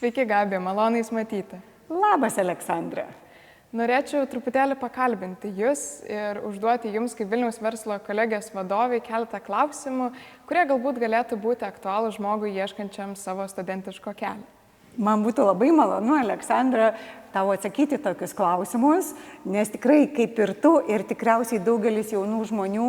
Sveiki, Gabija, maloniai matyti. Labas, Aleksandra. Norėčiau truputėlį pakalbinti Jūs ir užduoti Jums kaip Vilniaus verslo kolegijos vadovai keletą klausimų, kurie galbūt galėtų būti aktualūs žmogui ieškančiam savo studentiško kelio. Man būtų labai malonu, Aleksandra, tavo atsakyti tokius klausimus, nes tikrai kaip ir tu ir tikriausiai daugelis jaunų žmonių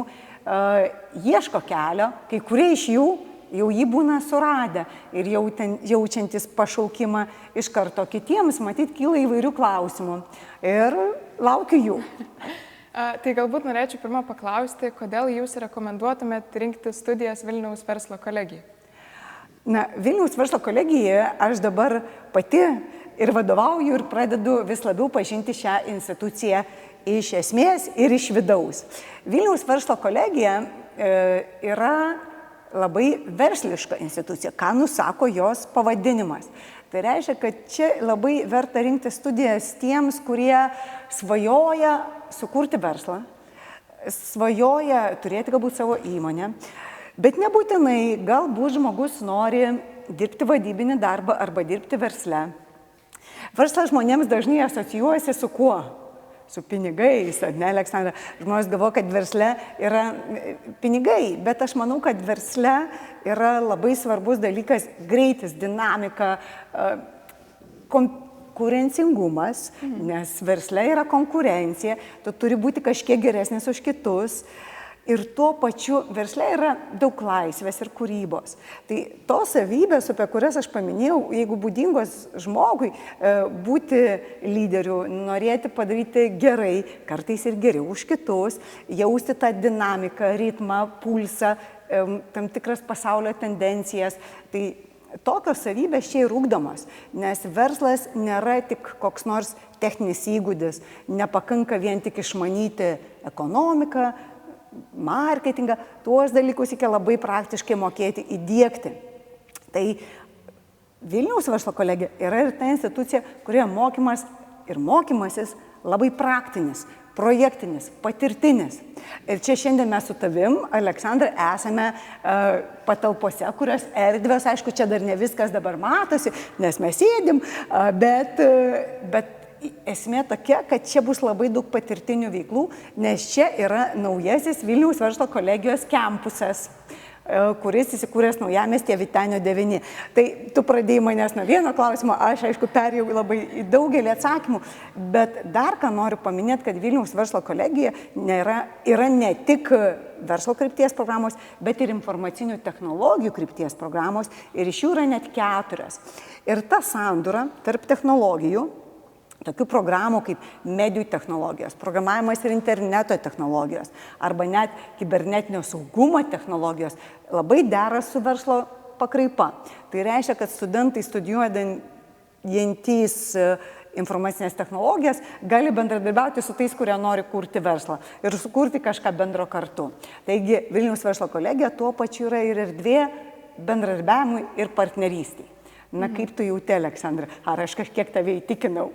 ieško kelio, kai kurie iš jų jau jį būna suradę ir jaučiantis pašaukimą iš karto kitiems, matyt, kyla įvairių klausimų ir laukiu jų. Tai galbūt norėčiau pirmą paklausti, kodėl Jūs rekomenduotumėt rinkti studijas Vilniaus verslo kolegijai? Na, Vilniaus verslo kolegijoje aš dabar pati ir vadovauju ir pradedu vis labiau pažinti šią instituciją iš esmės ir iš vidaus. Vilniaus verslo kolegija yra labai versliška institucija, ką nusako jos pavadinimas. Tai reiškia, kad čia labai verta rinkti studijas tiems, kurie svajoja sukurti verslą, svajoja turėti galbūt savo įmonę, bet nebūtinai galbūt žmogus nori dirbti vadybinį darbą arba dirbti versle. Verslas žmonėms dažnai asocijuojasi su kuo? Su pinigais, ne, Aleksandra? Žmonės galvoja, kad versle yra pinigai, bet aš manau, kad versle yra labai svarbus dalykas greitis, dinamika, konkurencingumas, nes versle yra konkurencija, tu turi būti kažkiek geresnis už kitus. Ir tuo pačiu versle yra daug laisvės ir kūrybos. Tai tos savybės, apie kurias aš paminėjau, jeigu būdingos žmogui būti lyderiu, norėti padaryti gerai, kartais ir geriau už kitus, jausti tą dinamiką, ritmą, pulsą, tam tikras pasaulio tendencijas, tai tokios savybės čia ir ugdomos, nes verslas nėra tik koks nors techninis įgūdis, nepakanka vien tik išmanyti ekonomiką, marketingą, tuos dalykus reikia labai praktiškai mokėti įdiegti. Tai Vilniaus verslo kolegija yra ir ta institucija, kurioje mokymas ir mokymasis labai praktinis, projektinis, patirtinis. Ir čia šiandien mes su tavim, Aleksandra, esame patalpose, kurios erdvės, aišku, čia dar ne viskas dabar matosi, nes mes sėdim, bet esmė tokia, kad čia bus labai daug patirtinių veiklų, nes čia yra naujasis Vilniaus verslo kolegijos kampusas, kuris įsikūręs naujamiestyje Vytenio 9. Tai tu pradėjai manęs nuo vieno klausimo, aš aišku perėjau labai į daugelį atsakymų, bet dar ką noriu paminėti, kad Vilniaus verslo kolegija yra ne tik verslo krypties programos, bet ir informacinių technologijų krypties programos ir iš jų yra net 4. Ir ta sandūra tarp technologijų, tokių programų kaip medijų technologijos, programavimas ir interneto technologijos arba net kibernetinio saugumo technologijos labai dera su verslo pakraipa. Tai reiškia, kad studentai studijuojantys informacinės technologijas gali bendradarbiauti su tais, kurie nori kurti verslą ir sukurti kažką bendro kartu. Taigi Vilniaus verslo kolegija tuo pačiu yra ir erdvė bendradarbiavimui ir partnerystei. Na, kaip tu jauti, Aleksandra? Ar aš kažkiek tave įtikinau?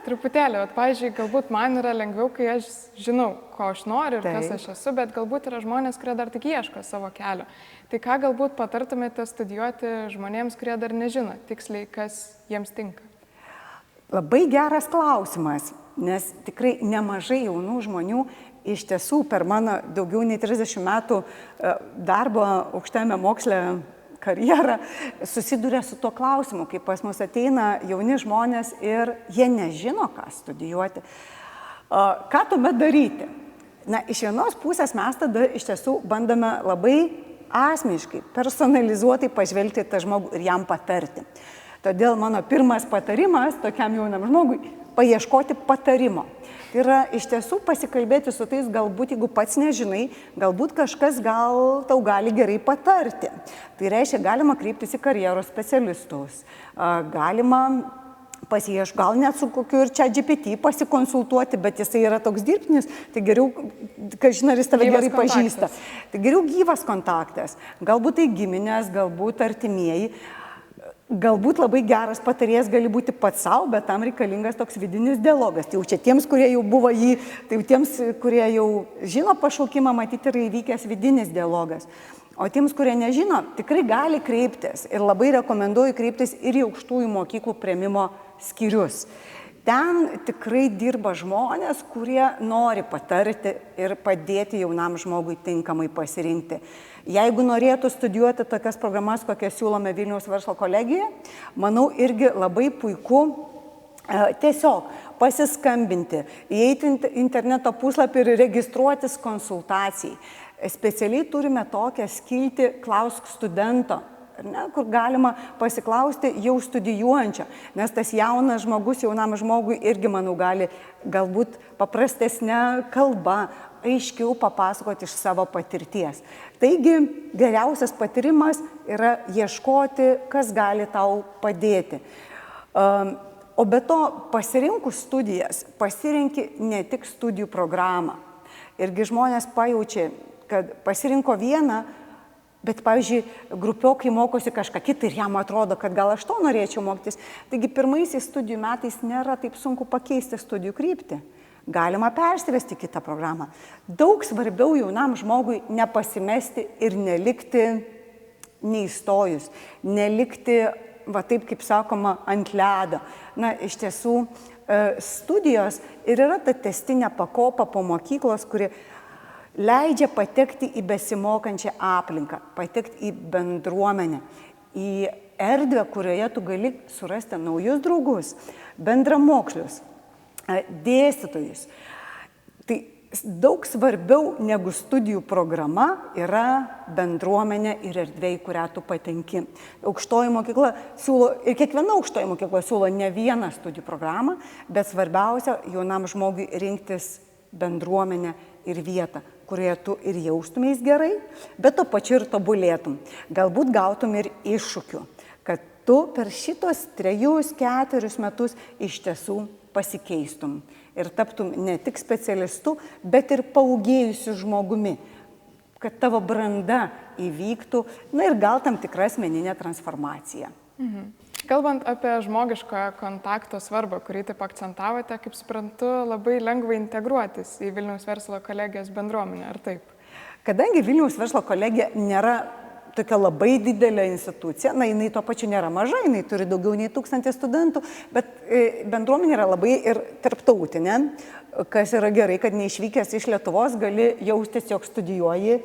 Truputėlį, pavyzdžiui, galbūt man yra lengviau, kai aš žinau, ko aš noriu ir kas aš esu, bet galbūt yra žmonės, kurie dar tik ieško savo kelio. Tai ką galbūt patartumėte studijuoti žmonėms, kurie dar nežino tiksliai, kas jiems tinka? Labai geras klausimas, nes tikrai nemažai jaunų žmonių iš tiesų per mano daugiau nei 30 metų darbo aukštajame moksle karjerą susiduria su tuo klausimu, kai pas mus ateina jauni žmonės ir jie nežino, ką studijuoti. Ką tuomet daryti? Na, iš vienos pusės mes tada iš tiesų bandome labai asmeniškai, personalizuotai pažvelgti tą žmogų ir jam patarti. Todėl mano pirmas patarimas tokiam jaunam žmogui – paieškoti patarimo. Tai yra iš tiesų pasikalbėti su tais, galbūt jeigu pats nežinai, galbūt kažkas tau gali gerai patarti. Tai reiškia, galima kreiptis į karjeros specialistus, galima gal net su kokiu ir ChatGPT pasikonsultuoti, bet jisai yra toks dirbtinis, tai geriau, kažin ar jis tave gerai pažįsta. Tai geriau gyvas kontaktas, galbūt tai giminės, galbūt artimieji. Galbūt labai geras patarėjas gali būti pats savo, bet tam reikalingas toks vidinis dialogas. Tai jau čia tiems, kurie jau buvo tai jau tiems, kurie jau žino pašaukimą, matyti yra įvykęs vidinis dialogas. O tiems, kurie nežino, tikrai gali kreiptis ir labai rekomenduoju kreiptis ir į aukštųjų mokyklų priėmimo skyrius. Ten tikrai dirba žmonės, kurie nori patarti ir padėti jaunam žmogui tinkamai pasirinkti. Jeigu norėtų studijuoti tokias programas, kokias siūlome Vilniaus verslo kolegijoje, manau irgi labai puiku tiesiog pasiskambinti, įeiti interneto puslapį ir registruotis konsultacijai. Specialiai turime tokią skiltį Klausk studento, kur galima pasiklausti jau studijuojančio, nes tas jaunas žmogus, jaunam žmogui irgi, manau, gali galbūt paprastesnė kalba, aiškiau papasakoti iš savo patirties. Taigi, geriausias patarimas yra ieškoti, kas gali tau padėti. O be to, pasirinkus studijas, pasirinki ne tik studijų programą. Irgi žmonės pajaučia, kad pasirinko vieną, bet, pavyzdžiui, grupiokai mokosi kažką kitą ir jam atrodo, kad gal aš to norėčiau mokytis. Taigi, pirmaisiais studijų metais nėra taip sunku pakeisti studijų kryptį. Galima persivesti kitą programą. Daug svarbiau jaunam žmogui nepasimesti ir nelikti neįstojus, nelikti, va taip kaip sakoma, ant ledo. Na, iš tiesų, studijos ir yra ta tęstinė pakopa po mokyklos, kuri leidžia patekti į besimokančią aplinką, patekti į bendruomenę, į erdvę, kurioje tu gali surasti naujus draugus, bendramokslius, dėstytojus. Tai daug svarbiau negu studijų programa yra bendruomenė ir erdvė, į kurią tu patenki. Aukštoji mokykla siūlo, ir kiekviena aukštoji mokykla siūlo ne vieną studijų programą, bet svarbiausia jaunam žmogui rinktis bendruomenę ir vietą, kurioje tu ir jaustumės gerai, bet to pačiu ir tobulėtum. Galbūt gautum ir iššūkių, kad tu per šitos 3-4 metus iš tiesų pasikeistum ir taptum ne tik specialistu, bet ir paūgėjusiu žmogumi, kad tavo branda įvyktų, na ir gal tam tikra asmeninė transformacija. Kalbant apie žmogišką kontakto svarbą, kurį taip akcentavote, kaip suprantu, labai lengva integruotis į Vilniaus verslo kolegijos bendruomenę, ar taip? Kadangi Vilniaus verslo kolegija nėra tokia labai didelė institucija, na, jinai tuo pačiu nėra maža, jinai turi daugiau nei 1000 studentų, bet bendruomenė yra labai ir tarptautinė, kas yra gerai, kad neišvykęs iš Lietuvos gali jaustis, jog studijuoji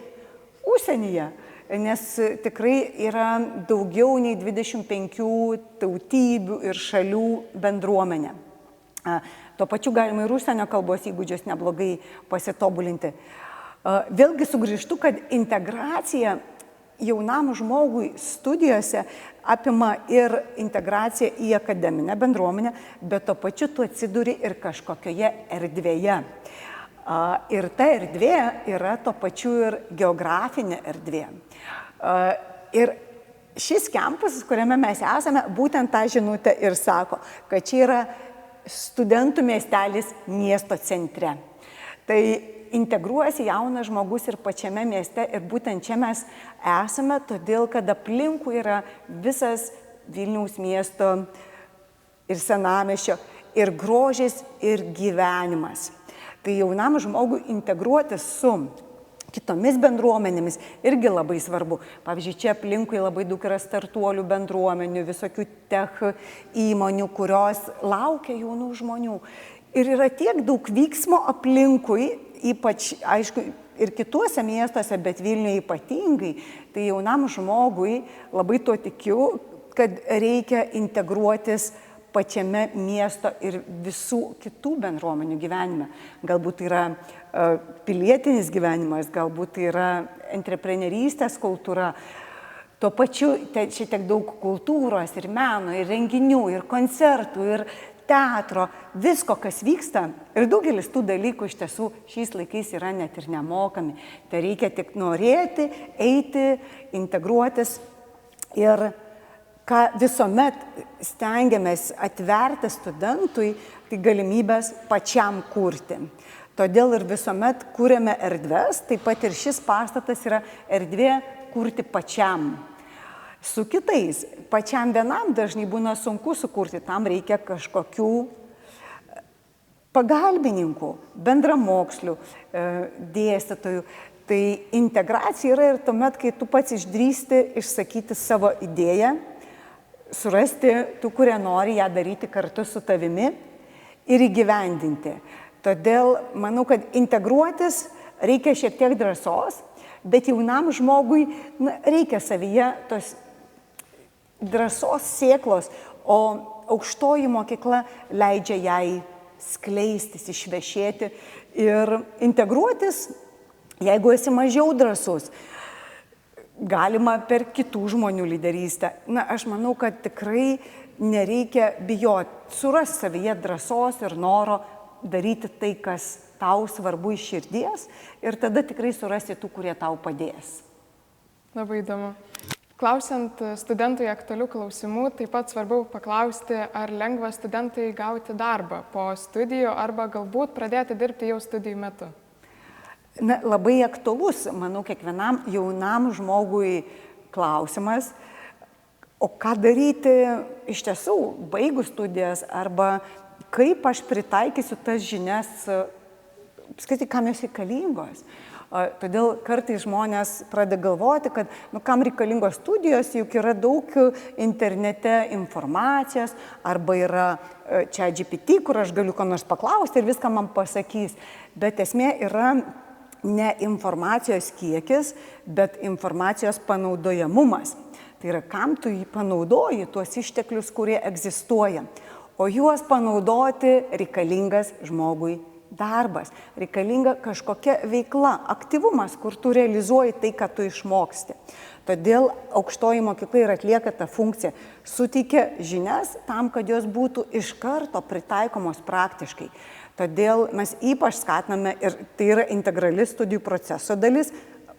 užsienyje. Nes tikrai yra daugiau nei 25 tautybių ir šalių bendruomenė. Tuo pačiu galima ir užsienio kalbos įgūdžius neblogai pasitobulinti. Vėlgi sugrįžtu, kad integracija jaunam žmogui studijose apima ir integraciją į akademinę bendruomenę, bet tuo pačiu tu atsiduri ir kažkokioje erdvėje. Ir ta erdvė yra tuo pačiu ir geografinė erdvė. Ir šis kampusas, kuriame mes esame, būtent tą žinutę ir sako, kad čia yra studentų miestelis miesto centre. Tai integruojasi jaunas žmogus ir pačiame mieste ir būtent čia mes esame, todėl kad aplinkui yra visas Vilniaus miesto ir senamiesčio ir grožis ir gyvenimas. Tai jaunam žmogui integruotis su kitomis bendruomenėmis irgi labai svarbu. Pavyzdžiui, čia aplinkui labai daug yra startuolių bendruomenių, visokių tech įmonių, kurios laukia jaunų žmonių. Ir yra tiek daug vyksmo aplinkui, ypač, aišku, ir kituose miestuose, bet Vilniuje ypatingai, tai jaunam žmogui labai tuo tikiu, kad reikia integruotis pačiame miesto ir visų kitų bendruomenių gyvenime. Galbūt tai yra pilietinis gyvenimas, galbūt tai yra entreprenerystės kultūra. Tuo pačiu čia tiek daug kultūros ir meno, ir renginių, ir koncertų, ir teatro, visko, kas vyksta. Ir daugelis tų dalykų iš tiesų šiais laikais yra net ir nemokami. Tai reikia tik norėti, eiti, integruotis ir ką visuomet stengiamės atverti studentui, tai galimybės pačiam kurti. Todėl ir visuomet kūrėme erdves, taip pat ir šis pastatas yra erdvė kurti pačiam. Su kitais, pačiam vienam dažnai būna sunku sukurti, tam reikia kažkokių pagalbininkų, bendramokslių, dėstytojų. Tai integracija yra ir tuomet, kai tu pats išdrįsti išsakyti savo idėją, surasti tų, kurie nori ją daryti kartu su tavimi ir įgyvendinti. Todėl manau, kad integruotis reikia šiek tiek drąsos, bet jaunam žmogui reikia savyje tos drąsos sėklos, o aukštoji mokykla leidžia jai skleistis, išvešėti ir integruotis, jeigu esi mažiau drąsus, galima per kitų žmonių lyderystę. Aš manau, kad tikrai nereikia bijoti, suras savyje drąsos ir noro daryti tai, kas tau svarbu iš širdies ir tada tikrai surasi tų, kurie tau padės. Labai įdomu. Klausiant studentui aktualių klausimų, taip pat svarbu paklausti, ar lengva studentui gauti darbą po studijų arba galbūt pradėti dirbti jau studijų metu. Labai aktualus, manau, kiekvienam jaunam žmogui klausimas, o ką daryti iš tiesų, baigus studijas, arba kaip aš pritaikysiu tas žinias, kam jos reikalingos. Todėl kartais žmonės pradeda galvoti, kad kam reikalingos studijos, juk yra daug internete informacijos, arba yra ChatGPT, kur aš galiu ko nors paklausti ir viską man pasakys. Bet esmė yra ne informacijos kiekis, bet informacijos panaudojamumas. Tai yra, kam tu jį panaudoji, tuos išteklius, kurie egzistuoja. O juos panaudoti reikalingas žmogui darbas, reikalinga kažkokia veikla, aktyvumas, kur tu realizuoji tai, ką tu išmoksti. Todėl aukštoji mokykla ir atlieka tą funkciją, suteikia žinias tam, kad jos būtų iš karto pritaikomos praktiškai. Todėl mes ypač skatiname, ir tai yra integrali studijų proceso dalis,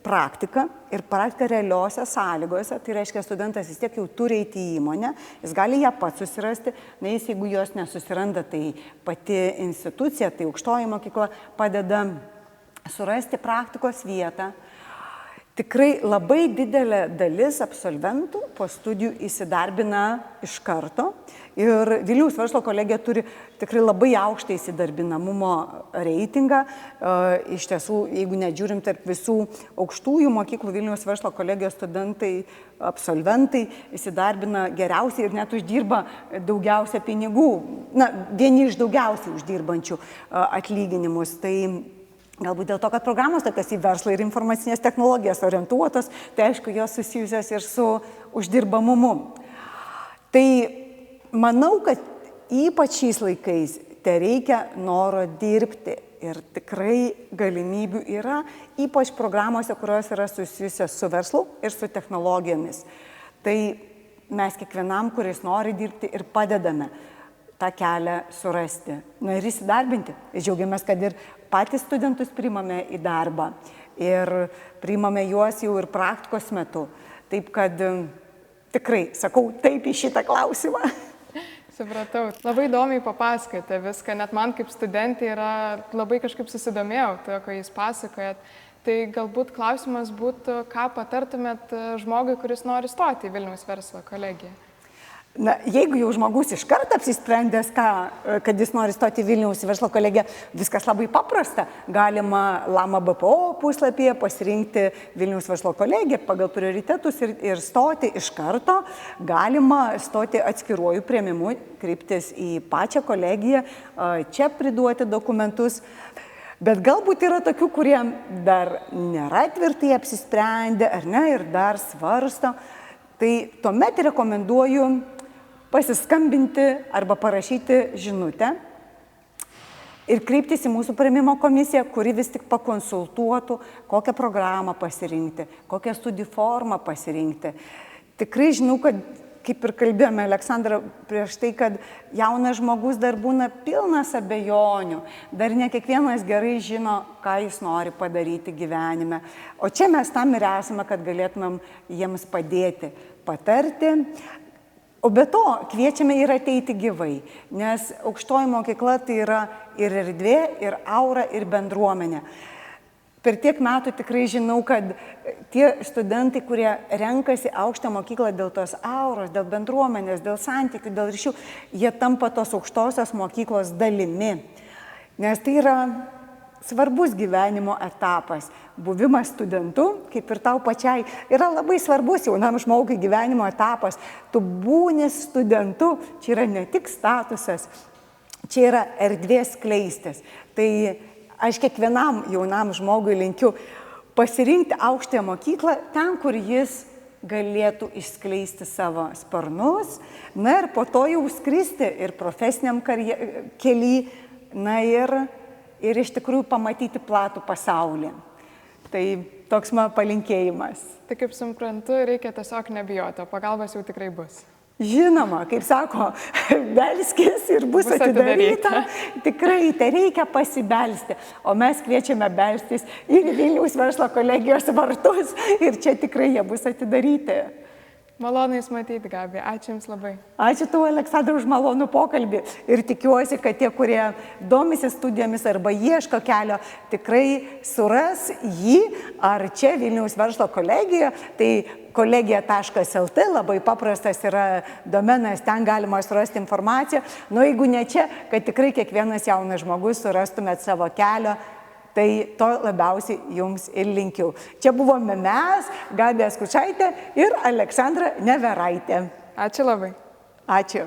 praktika ir praktika realiose sąlygose, tai reiškia, studentas vis tiek jau turi eiti į įmonę, jis gali ją pats susirasti, nes jeigu jos nesusiranda, tai pati institucija, tai aukštoji mokykla padeda surasti praktikos vietą. Tikrai labai didelė dalis absolventų po studijų įsidarbina iš karto ir Vilniaus verslo kolegija turi tikrai labai aukštą įsidarbinamumo reitingą. Iš tiesų, jeigu nežiūrim tarp visų aukštųjų mokyklų, Vilniaus verslo kolegijos studentai, absolventai įsidarbina geriausiai ir net uždirba daugiausia pinigų, vieni iš daugiausiai uždirbančių atlyginimus. Tai galbūt dėl to, kad programos tokios į verslą ir informacinės technologijas orientuotos, tai aišku, jos susijusios ir su uždirbamumu. Tai manau, kad ypač šiais laikais te reikia noro dirbti ir tikrai galimybių yra, ypač programuose, kurios yra susijusios su verslu ir su technologijomis. Tai mes kiekvienam, kuris nori dirbti, ir padedame tą kelią surasti, ir įsidarbinti. Džiaugiamės, kad ir patys studentus priimame į darbą ir priimame juos jau ir praktikos metu. Taip kad tikrai sakau taip į šitą klausimą. Supratau. Labai įdomiai papasakojate viską, net man kaip studentė yra labai kažkaip susidomėjau to, ko jūs pasakojat. Tai galbūt klausimas būtų, ką patartumėt žmogui, kuris nori stoti į Vilniaus verslo kolegiją? Jeigu jau žmogus iš karto apsisprendęs, kad jis nori stoti į Vilniaus verslo kolegiją, viskas labai paprasta. Galima Lama BPO puslapyje pasirinkti Vilniaus verslo kolegiją pagal prioritetus ir stoti iš karto. Galima stoti atskiruoju priėmimu, kreiptis į pačią kolegiją, čia priduoti dokumentus. Bet galbūt yra tokių, kurie dar nėra tvirtai apsisprendę, ar ne, ir dar svarsto. Tai tuomet rekomenduoju pasiskambinti arba parašyti žinutę ir kreiptis į mūsų priėmimo komisiją, kuri vis tik pakonsultuotų, kokią programą pasirinkti, kokią studijų formą pasirinkti. Tikrai žinau, kad, kaip ir kalbėjome, Aleksandra, prieš tai, kad jaunas žmogus dar būna pilnas abejonių, dar ne kiekvienas gerai žino, ką jis nori padaryti gyvenime. O čia mes tam ir esame, kad galėtumėm jiems padėti, patarti. O be to, kviečiame ir ateiti gyvai, nes aukštoji mokykla tai yra ir erdvė, ir aura, ir bendruomenė. Per tiek metų tikrai žinau, kad tie studentai, kurie renkasi aukštą mokyklą dėl tos auros, dėl bendruomenės, dėl santykių, dėl ryšių, jie tampa tos aukštosios mokyklos dalimi. Nes tai yra svarbus gyvenimo etapas. Buvimas studentu, kaip ir tau pačiai, yra labai svarbus jaunam žmogui gyvenimo etapas. Tu būni studentu, čia yra ne tik statusas, čia yra erdvės skleistis. Tai aš kiekvienam jaunam žmogui linkiu pasirinkti aukštąją mokyklą ten, kur jis galėtų išskleisti savo sparnus, na ir po to jau skristi ir profesiniam kely, na ir iš tikrųjų pamatyti platų pasaulį. Tai toks mano palinkėjimas. Tai kaip suprantu, reikia tiesiog nebijoti, o pagalbas jau tikrai bus. Žinoma, kaip sako, belskis ir bus atidaryta. Tikrai, tai reikia pasibelsti. O mes kviečiame belstis ir Vilniaus verslo kolegijos vartus ir čia tikrai jie bus atidaryti. Malonu Jūs matyti, Gabi. Ačiū Jums labai. Ačiū tau, Aleksandra, už malonų pokalbį. Ir tikiuosi, kad tie, kurie domisi studijomis arba ieško kelio, tikrai suras jį ar čia Vilniaus verslo kolegijoje. Tai kolegija.lt, labai paprastas yra domenas, ten galima surasti informaciją. Nu, jeigu ne čia, kad tikrai kiekvienas jaunas žmogus surastumėt savo kelio, tai to labiausiai jums ir linkiu. Čia buvome mes, Gabija Skučaitė ir Aleksandra Neveraitė. Ačiū labai. Ačiū.